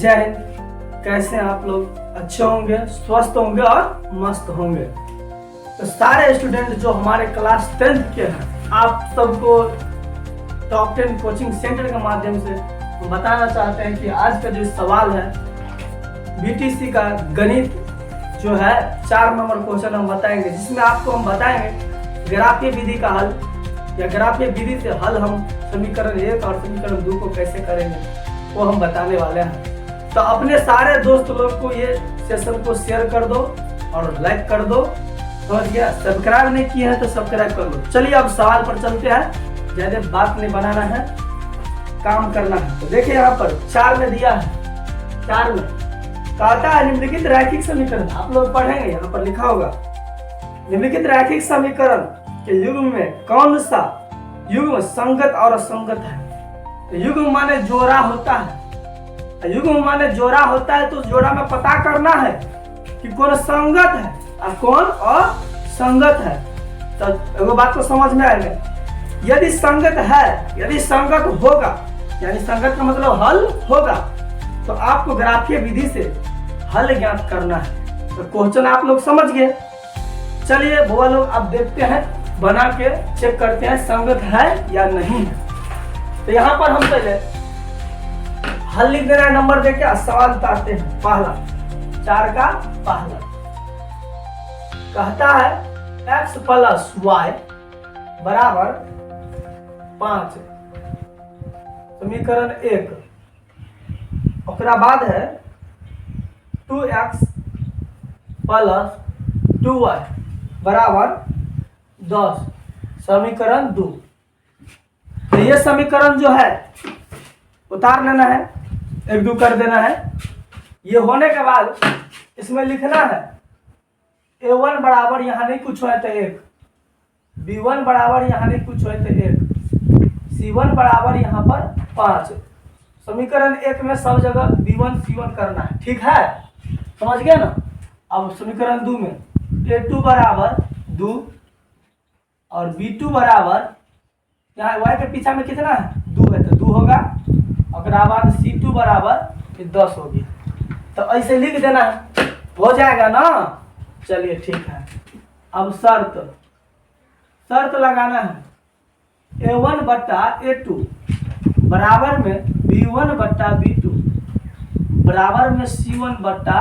जय हिंद। कैसे हैं आप लोग? अच्छे होंगे, स्वस्थ होंगे और मस्त होंगे। तो सारे स्टूडेंट जो हमारे क्लास 10th के हैं, आप सबको टॉप 10 कोचिंग सेंटर के माध्यम से हम बताना चाहते हैं कि आज का जो सवाल है बीटीसी का गणित जो है 4 नंबर क्वेश्चन हम बताएंगे, जिसमें आपको हम बताएंगे ग्राफीय विधि का हल या ग्राफीय विधि से हल हम समीकरण 1 और समीकरण 2 को कैसे करेंगे वो हम बताने वाले हैं। तो अपने सारे दोस्त लोग को ये सेशन को शेयर कर दो और लाइक कर दो। समझ गया? सब्सक्राइब नहीं किए हैं तो सब्सक्राइब कर लो। चलिए अब सवाल पर चलते हैं, ज्यादा बात नहीं बनाना है, काम करना है। तो देखिए यहाँ पर 4 में दिया है, 4 में कहता है निम्नलिखित रैखिक समीकरण। आप लोग पढ़ेंगे, यहाँ पर लिखा होगा निम्नलिखित रैखिक समीकरण के युग्म में कौन सा युग्म संगत और असंगत है। तो युग्म माने जोड़ा होता है, युग्म माने जोड़ा होता है, तो जोड़ा में पता करना है कि कौन संगत है और कौन असंगत है। तो एगो बात को समझ में आएगा, यदि संगत है, यदि संगत होगा यानी संगत का मतलब हल होगा, तो आपको ग्राफीय विधि से हल ज्ञात करना है। तो क्वेश्चन आप लोग समझ गए। चलिए बुआ लोग अब देखते हैं, बना के चेक करते हैं संगत है या नहीं है। तो यहाँ पर हम पहले हल लिख देना है, नंबर देके सवाल उतारते हैं। पहला 4 का पहला कहता है x प्लस y बराबर 5, समीकरण 1। ओकरा बाद है 2x प्लस 2y बराबर 10, समीकरण 2। तो ये समीकरण जो है उतार लेना है, 1-2 कर देना है। ये होने के बाद इसमें लिखना है a1 बराबर यहाँ नहीं कुछ है तो 1, b1 बराबर यहाँ नहीं कुछ है तो 1, c1 बराबर यहाँ पर 5। समीकरण 1 में सब जगह b1 c1 करना है, ठीक है? समझ गया ना? अब समीकरण 2 में a2 बराबर 2 और b2 बराबर यहाँ y के पीछे में कितना है 2 है तो 2 होगा। और बाद c2 बराबर 10 होगी। तो ऐसे लिख देना है, हो जाएगा ना? चलिए ठीक है। अब शर्त लगाना है a1 बट्टा a2 बराबर में b1 बट्टा b2 बराबर में c1 बट्टा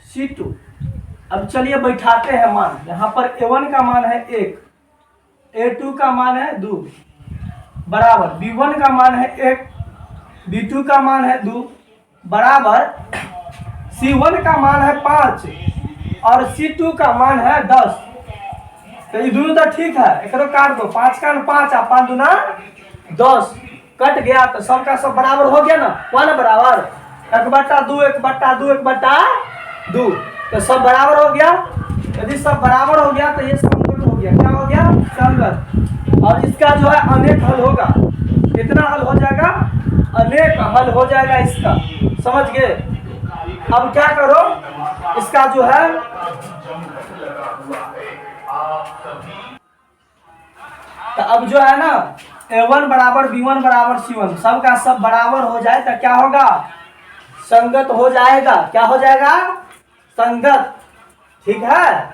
c2। अब चलिए बैठाते हैं मान। यहाँ पर a1 का मान है 1, a2 का मान है 2 बराबर b1 का मान है 1, b2 का मान है 2 बराबर c1 का मान है 5 और c2 का मान है 10। तो ये दोनों तो ठीक है, एक काट दो, 5 का 5 और 5 दूना 10 कट गया। तो सब का सब बराबर हो गया ना, 1 बराबर 1/2 1/2 1/2, तो सब बराबर हो गया। यदि सब बराबर हो गया तो ये संगत हो गया। क्या हो गया? संगत। और इसका जो है अनेक हल होगा। कितना हल हो जाएगा? अनेक हल हो जाएगा इसका। समझ गए? अब क्या करो, इसका जो है तो अब जो है ना a1 बराबर b1 बराबर c1 सब का सब बराबर हो जाए तो क्या होगा? संगत हो जाएगा। क्या हो जाएगा? संगत। ठीक है?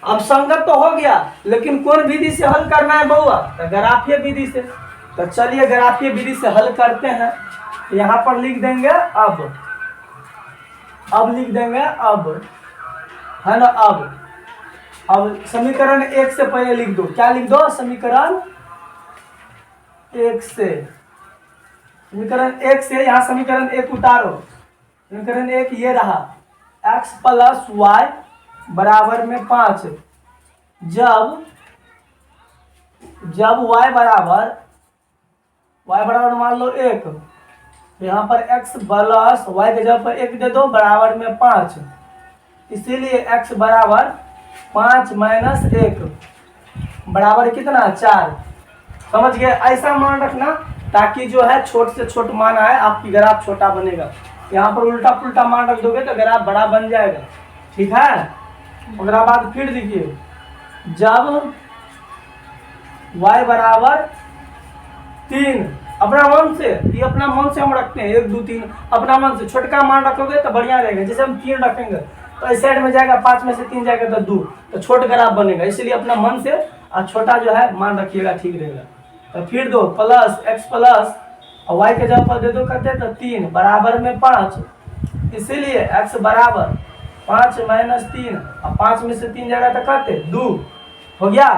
अब संगत तो हो गया, लेकिन कौन विधि से हल करना है बउआ? तो ग्राफीय विधि से। तो चलिए ग्राफीय विधि से हल करते हैं। यहाँ पर लिख देंगे अब लिख देंगे अब, है ना? अब समीकरण 1 से पहले लिख दो। क्या लिख दो? समीकरण 1 से, समीकरण 1 से यहाँ समीकरण 1 उतारो। समीकरण 1 ये रहा, x प्लस y बराबर में 5 जब y बराबर मान लो 1, तो यहाँ पर x प्लस y के जगह पर 1 दे दो बराबर में 5, इसीलिए x बराबर 5 माइनस 1 बराबर कितना? 4। समझ गए? ऐसा मान रखना ताकि जो है छोट से छोट मान आए, आपकी ग्राफ छोटा बनेगा। यहाँ पर उल्टा पुल्टा मान रख दोगे तो ग्राफ बड़ा बन जाएगा। ठीक है? उसके बाद फिर देखिए, जब y बराबर 3 अपना मन से, ये अपना मन से हम रखते हैं 1 2 3 अपना मन से। छोटका मान रखोगे तो बढ़िया रहेगा। जैसे हम 3 रखेंगे तो इस साइड में जाएगा 5 में से 3 जाएगा तो 2, तो छोट ग्राफ बनेगा। इसलिए अपना मन से और छोटा जो है मान रखिएगा, ठीक रहेगा। तो फिर दो प्लस x प्लस और y के जगह पर दे दो कहते हैं तो 3 बराबर में 5, इसीलिए x बराबर 5 माइनस 3 और 5 में से 3 जाएगा तो कहते 2 हो गया।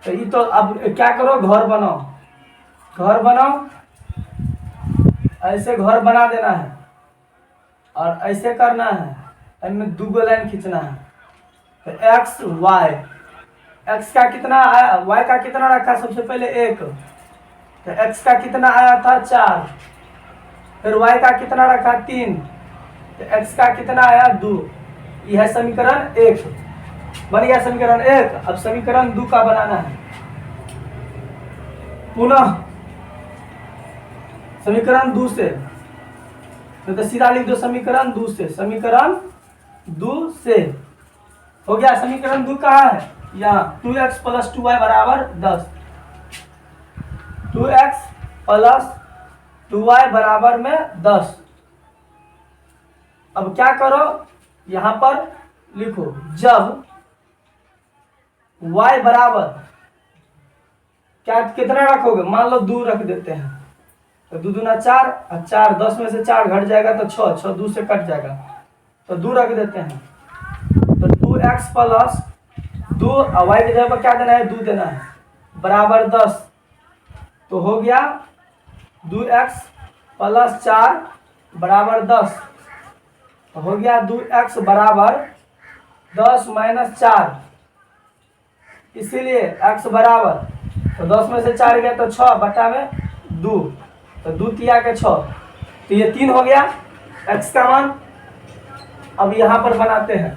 तो ये तो अब क्या करो, घर बनाओ, घर बनाओ, ऐसे घर बना देना है और ऐसे करना है, इनमें 2 लाइन खींचना है। तो एक्स वाई, एक्स का कितना आया, वाई का कितना रखा सबसे पहले 1, तो एक्स का कितना आया था 4, फिर वाई का कितना रखा 3, तो एक्स का कितना आया 2। यह है समीकरण 1, बन गया समीकरण 1। अब समीकरण 2 का बनाना है। पुनः समीकरण 2 से, तो सीधा लिख दो समीकरण 2 से, समीकरण 2 से हो गया। समीकरण 2 कहाँ है, यहाँ 2x प्लस 2y बराबर 10, 2x प्लस 2y बराबर में 10। अब क्या करो, यहां पर लिखो जब y बराबर क्या कितना रखोगे, मान लो 2 रख देते हैं तो 2 दूना 4 और 4 10 में से 4 घट जाएगा तो 6, 6 2 से कट जाएगा तो 2 रख देते हैं। तो 2x प्लस 2 और y की जगह पर क्या देना है, 2 देना है, बराबर 10। तो हो गया 2x प्लस 4 बराबर 10। तो हो गया 2x बराबर 10 माइनस 4, इसीलिए x बराबर, तो 10 में से 4 गया तो 6 बटा में 2, तो 2 तिया के 6, तो ये 3 हो गया x का मान। अब यहां पर बनाते हैं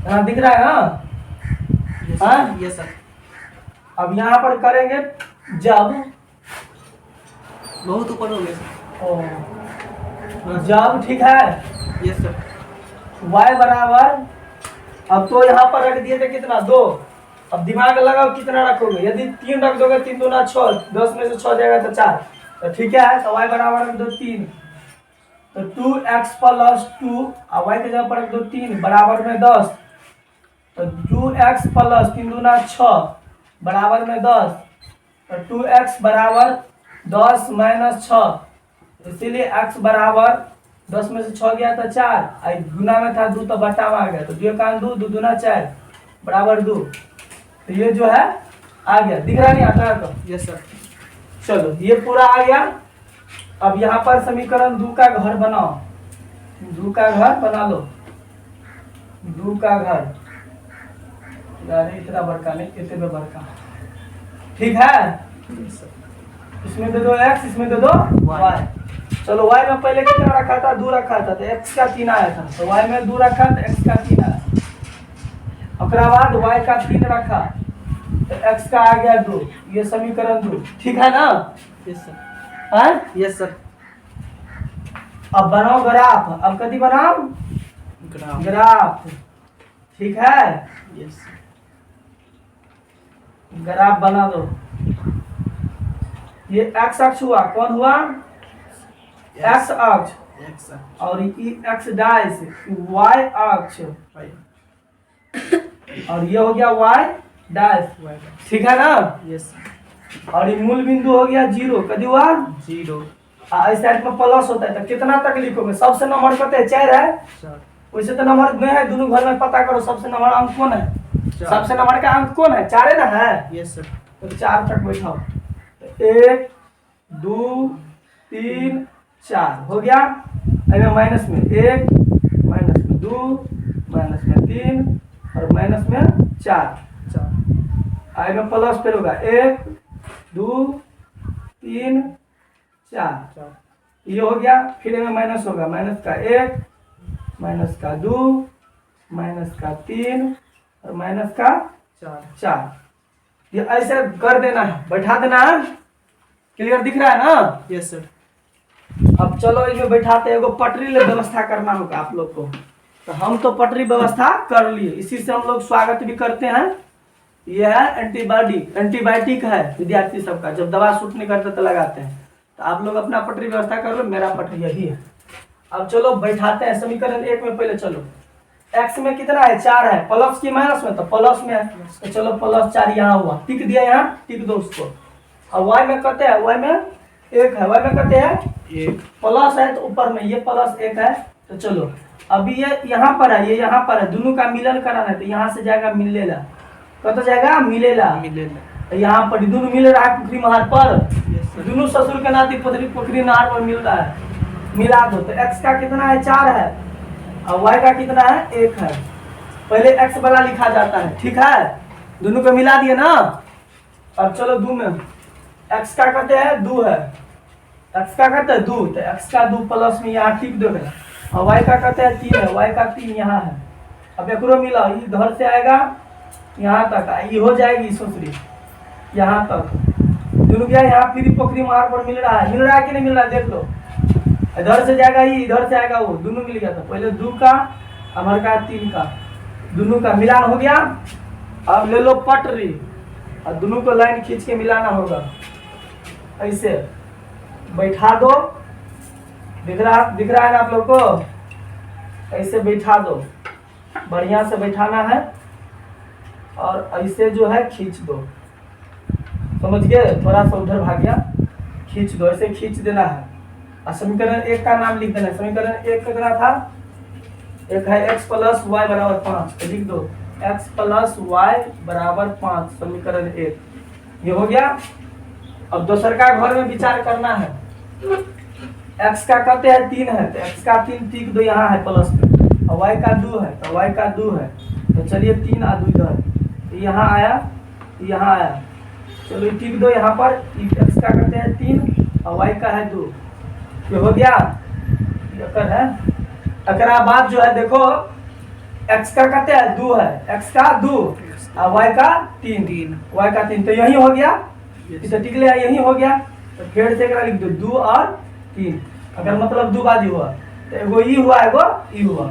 यहाँ दिख रहा है ना, हाँ ये सर। अब यहाँ पर करेंगे जब, बहुत ऊपर हो गया सर। जब ठीक है ये सर। y बराबर, अब तो यहाँ पर रख दिए थे कितना 2, अब दिमाग लगाओ कितना रखोगे, यदि 3 रख दोगे 3 दूना 6, 10 में से 6 जाएगा तो 4, तो ठीक है। तो y बराबर रख दो 3, तो 2x प्लस 2 और y के जगह पर रख दो 3 बराबर में 10, तो 2x प्लस 3 दूना 6 बराबर में 10, तो 2x बराबर 10 माइनस 6, इसीलिए x बराबर 10 में से 6 गया तो 4, गुना में था 2 तो बटा में आ गया, तो 2 का 2 2 दूना 4 बराबर 2। तो ये जो है आ गया, दिख रहा नहीं आता तो, यस सर। चलो ये पूरा आ गया। अब यहाँ पर समीकरण 2 का घर बनाओ, 2 का घर बना लो, 2 का घर, अरे इतना बड़का नहीं, इतने बड़का, ठीक है। इसमें दे दो x, इसमें दे दो y। चलो y में पहले कितना रखा था, 2 रखा था, तो x का 3 आया था, तो y में 2 रखा तो x का 3 आया। उसके बाद y का 3 रखा तो x का आ गया 2, ये समीकरण 2, ठीक है ना। Yes sir. है यस सर। अब बनाओ ग्राफ, अब कभी बनाओ ग्राफ। ग्राफ, ठीक है। Yes sir. ग्राफ बना दो। ये x अक्ष हुआ, कौन हुआ, x अक्ष, एक्स सर। और ये x डाइस y अक्ष, और ये हो गया y डाइस, ठीक है ना। यस। और ये मूल बिंदु हो गया 0, कभी हुआ 0, इस साइड में प्लस होता है, तो कितना तक लिखोगे, सबसे नंबर पता है 4 है, वैसे तो नंबर नहीं है, दोनों घर में पता करो सबसे नंबर अंक कौन है, सबसे नंबर का अंक कौन है, 4 है ना, है। Yes sir. तो 4 तक बैठाओ, 1 2 3 4 हो गया। अभी माइनस में 1, माइनस में 2, माइनस में 3 और माइनस में 4, आई में प्लस फिर होगा 1 2 3 4, ये हो गया। फिर में माइनस होगा, माइनस का 1, माइनस का 2, माइनस का 3 और माइनस का 4। ये ऐसे कर देना है, बैठा देना है, क्लियर दिख रहा है ना। Yes sir. अब चलो इसमें बैठाते, एगो पटरी ले व्यवस्था करना होगा आप लोग को, तो हम तो पटरी व्यवस्था कर लिए, इसी से हम लोग स्वागत भी करते हैं ये है एंटीबायोटिक है विद्यार्थी सबका, जब दवा सूट नहीं करते तो लगाते हैं। तो आप लोग अपना पटरी व्यवस्था कर लो, मेरा पटरी यही है। अब चलो बैठाते हैं समीकरण 1 में। पहले चलो x में कितना है 4 है, प्लस की माइनस में, तो प्लस में है, तो चलो +4 यहाँ हुआ, टिक दिया यहाँ, टिक दो उसको। अब y में कहते हैं, y में 1 है, y में कहते हैं 1 प्लस है, तो ऊपर में ये +1 है। तो चलो अभी ये यहाँ पर है, ये यहाँ पर है, दोनों का मिलन कराना है, तो यहाँ से जाएगा मिलेला, कत जाएगा मिलेला, मिलेला। यहाँ पर दोनों मिल रहा है पुखरी महार पर, यस सर। दोनों ससुर के नाती पुखरी नहर पर मिल रहा है, मिला दो। तो x का कितना है 4 है और y का कितना है 1 है। पहले x वाला लिखा जाता है, ठीक है, दोनों को मिला दिए ना। अब चलो 2 में x का कहते हैं 2 है, x का कहते हैं 2, तो x का 2 प्लस में यहाँ टिक दो है, और y का कहते हैं 3 है, y का 3 यहाँ है। अब एक मिला, इधर से आएगा यहाँ तक, ये हो जाएगी सोचरी यहाँ तक, दोनों क्या यहाँ फिर पोखरी मार पर मिल रहा है कि नहीं मिल रहा है, देख लो। इधर से जाएगा ये, इधर से आएगा वो, दोनों मिल गया था। पहले 2 का हमारे का 3 का, दोनों का मिलान हो गया। अब ले लो पटरी और दोनों को लाइन खींच के मिलाना होगा, ऐसे बैठा दो, दिख रहा है ना आप लोग को, ऐसे बैठा दो, बढ़िया से बैठाना है और ऐसे जो है खींच दो, समझ गए, थोड़ा सा उधर भाग गया, खींच दो, ऐसे खींच देना है। और समीकरण 1 का नाम लिख देना है। समीकरण 1 कितना था, एक है x + y = 5, तो लिख दो x + y = 5, समीकरण 1 ये हो गया। अब दूसर का घर में विचार करना है, x का कहते हैं 3 है, तो x का 3 टिक दो यहाँ है प्लस में, और y का 2 है, तो y का 2 है, तो चलिए 3 और 2 इधर, यहाँ आया, यहाँ आया, चलो टिक दो यहाँ पर, x का कहते हैं 3 और y का है 2, ये हो गया। है अकरा बाद जो है देखो, x का कहते हैं 2 है, x का 2 और y का 3, y का 3, तो यही हो गया, तो टिक लिया, यही हो गया। तो फिर से लिख दो 2 और 3, अगर मतलब 2 बाजी हुआ, तो एगो ई हुआ, एगो ई हुआ।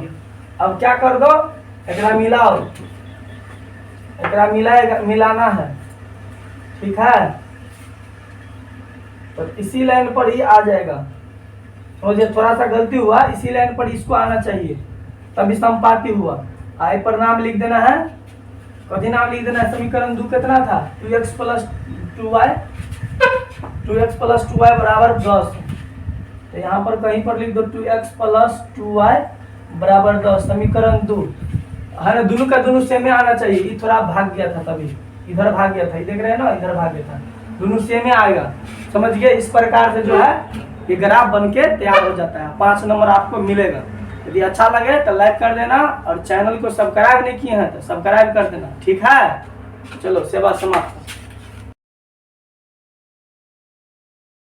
अब क्या कर दो, एकरा मिलाओ, एकरा मिलाना है, ठीक है, तो इसी लाइन पर ही आ जाएगा। मुझे थोड़ा सा गलती हुआ, इसी लाइन पर इसको आना चाहिए, तभी संपाती हुआ। आई पर नाम लिख देना है, कथी नाम लिख देना है, समीकरण 2 कितना था 2x + 2y, 2x + 2y = 10, तो यहाँ पर कहीं पर लिख दो 2x + 2y = 10, समीकरण 2 है ना, दोनों का दोनों सेम में आना चाहिए। ये थोड़ा भाग गया था, तभी इधर भाग गया था, ये देख रहे हैं ना, इधर भाग गया था, दोनों सेम में आएगा, समझ गए। इस प्रकार से जो है ये ग्राफ बन के तैयार हो जाता है, 5 नंबर आपको मिलेगा। यदि अच्छा लगे तो लाइक कर देना, और चैनल को सब्सक्राइब नहीं किए हैं तो सब्सक्राइब कर देना, ठीक है। चलो सेवा समाप्त।